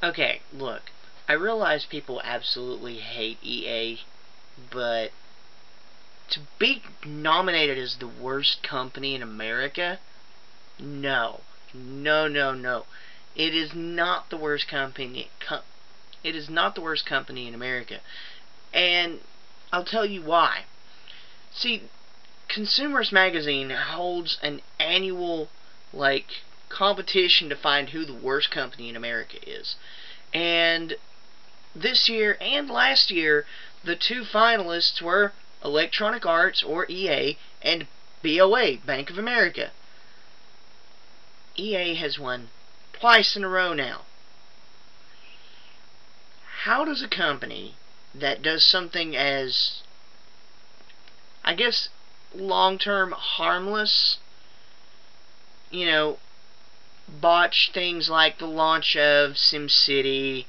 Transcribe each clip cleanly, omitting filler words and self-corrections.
Okay, look, I realize people absolutely hate EA, but to be nominated as the worst company in America, no. No, no, no. It is not the worst company. It is not the worst company in America. And I'll tell you why. See, Consumers Magazine holds an annual, competition to find who the worst company in America is. And this year and last year, the two finalists were Electronic Arts, or EA, and BOA, Bank of America. EA has won twice in a row now. How does a company that does something as, I guess, long-term harmless, botch things like the launch of SimCity,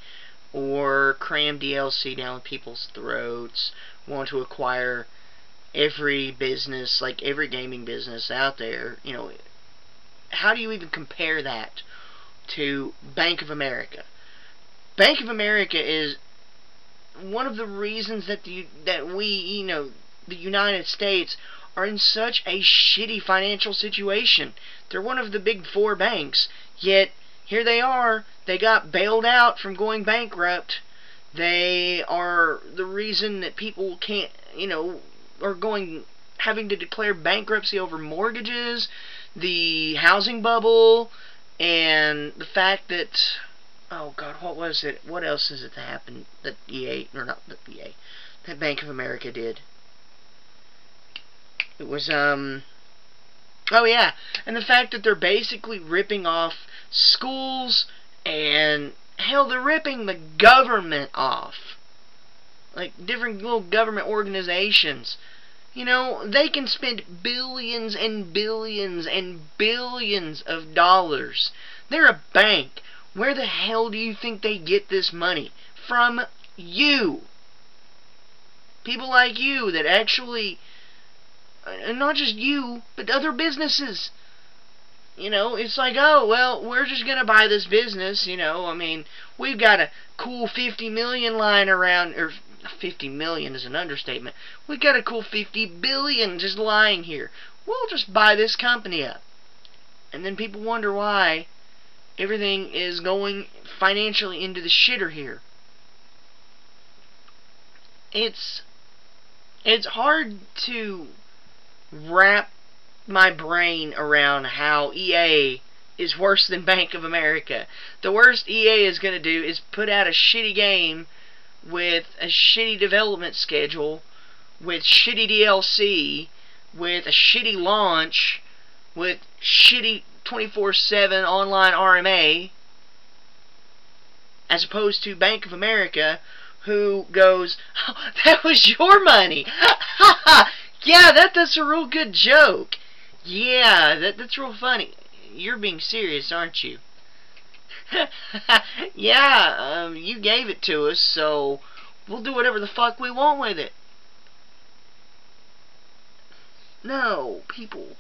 or cram DLC down people's throats, want to acquire every business, every gaming business out there, how do you even compare that to Bank of America? Bank of America is one of the reasons that the United States are in such a shitty financial situation. They're one of the big four banks, yet here they are. They got bailed out from going bankrupt. They are the reason that people can't, are having to declare bankruptcy over mortgages, the housing bubble, and the fact that, oh God, what was it? What else is it that happened that that Bank of America did? It was, oh yeah, and the fact that they're basically ripping off schools, and hell, they're ripping the government off. Different little government organizations. They can spend billions and billions and billions of dollars. They're a bank. Where the hell do you think they get this money? From you. People like you that actually, and not just you, but other businesses. It's like, oh, well, we're just going to buy this business, we've got a cool 50 million lying around, or 50 million is an understatement. We've got a cool 50 billion just lying here. We'll just buy this company up. And then people wonder why everything is going financially into the shitter here. It's hard to wrap my brain around how EA is worse than Bank of America. The worst EA is going to do is put out a shitty game with a shitty development schedule, with shitty DLC, with a shitty launch, with shitty 24/7 online RMA, as opposed to Bank of America, who goes, oh, that was your money! Ha ha! Yeah, that's a real good joke. Yeah, that's real funny. You're being serious, aren't you? Yeah, you gave it to us, so we'll do whatever the fuck we want with it. No, people.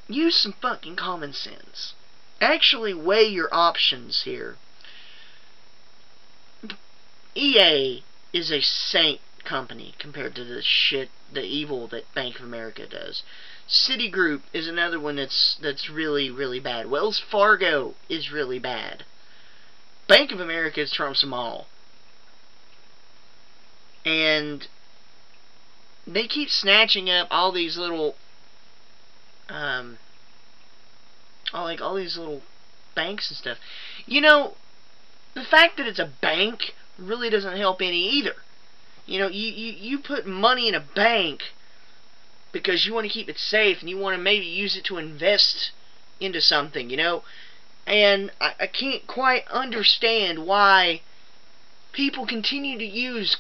Use some fucking common sense. Actually weigh your options here. EA is a saint company compared to the evil that Bank of America does. Citigroup is another one that's really, really bad. Wells Fargo is really bad. Bank of America trumps them all. And they keep snatching up all these little all these little banks and stuff. The fact that it's a bank really doesn't help any either. You put money in a bank because you want to keep it safe and you want to maybe use it to invest into something, And I can't quite understand why people continue to use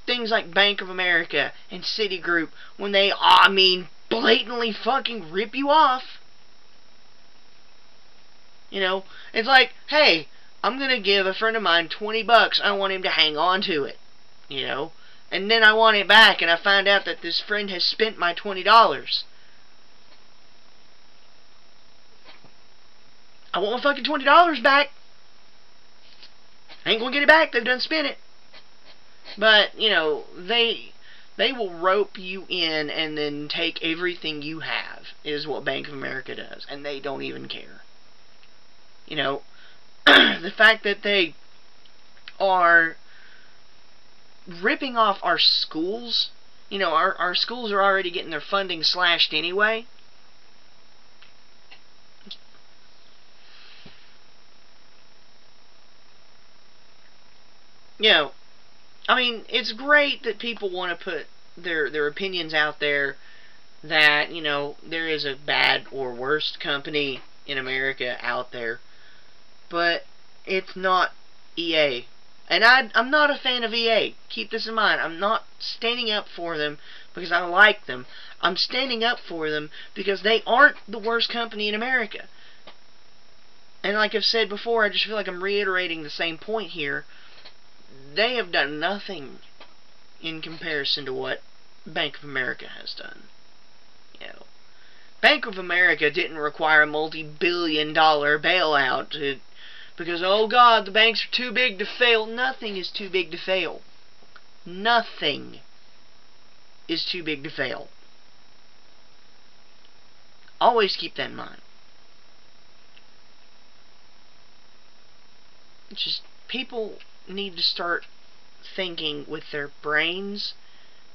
things like Bank of America and Citigroup when they, blatantly fucking rip you off. It's like, hey, I'm going to give a friend of mine $20. I want him to hang on to it. And then I want it back, and I find out that this friend has spent my $20. I want my fucking $20 back. I ain't gonna get it back. They've done spent it. But, you know, they will rope you in and then take everything you have, is what Bank of America does. And they don't even care. You know, the fact that they are ripping off our schools. You know, our schools are already getting their funding slashed anyway. You know, I mean, it's great that people want to put their opinions out there that, you know, there is a bad or worst company in America out there. But it's not EA. And I'm not a fan of EA. Keep this in mind. I'm not standing up for them because I like them. I'm standing up for them because they aren't the worst company in America. And like I've said before, I just feel like I'm reiterating the same point here. They have done nothing in comparison to what Bank of America has done. You know, Bank of America didn't require a multi-billion-dollar bailout because, oh God, the banks are too big to fail. Nothing is too big to fail. Nothing is too big to fail. Always keep that in mind. It's just, people need to start thinking with their brains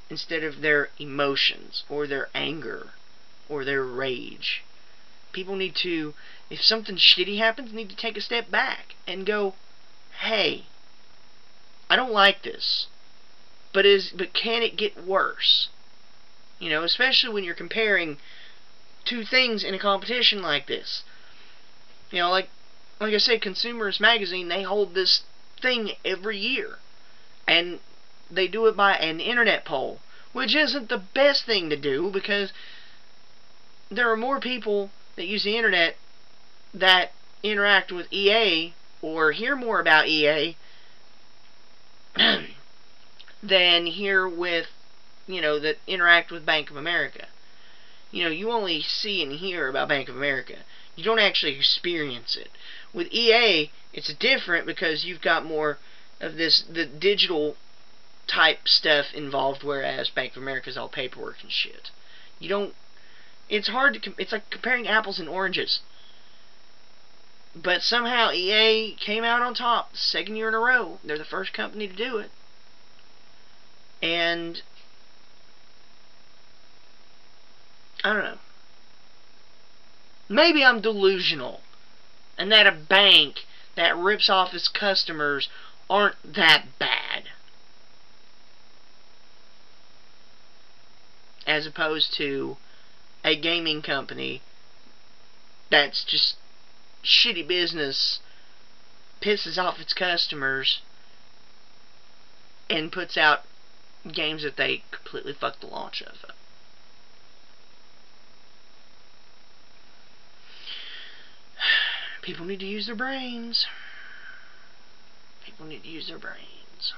instead of their emotions or their anger or their rage. People need to, if something shitty happens, need to take a step back and go, hey, I don't like this, but can it get worse? You know, especially when you're comparing two things in a competition like this. You know, like I said, Consumers Magazine, they hold this thing every year, and they do it by an internet poll, which isn't the best thing to do because there are more people that use the internet that interact with EA or hear more about EA than hear with, you know, that interact with Bank of America. You know, you only see and hear about Bank of America. You don't actually experience it. With EA, it's different because you've got more of the digital type stuff involved, whereas Bank of America is all paperwork and shit. You don't. It's hard to. It's like comparing apples and oranges. But somehow EA came out on top the second year in a row. They're the first company to do it. And I don't know. Maybe I'm delusional, and that a bank that rips off its customers aren't that bad, as opposed to a gaming company that's just shitty business, pisses off its customers, and puts out games that they completely fuck the launch of. People need to use their brains. People need to use their brains.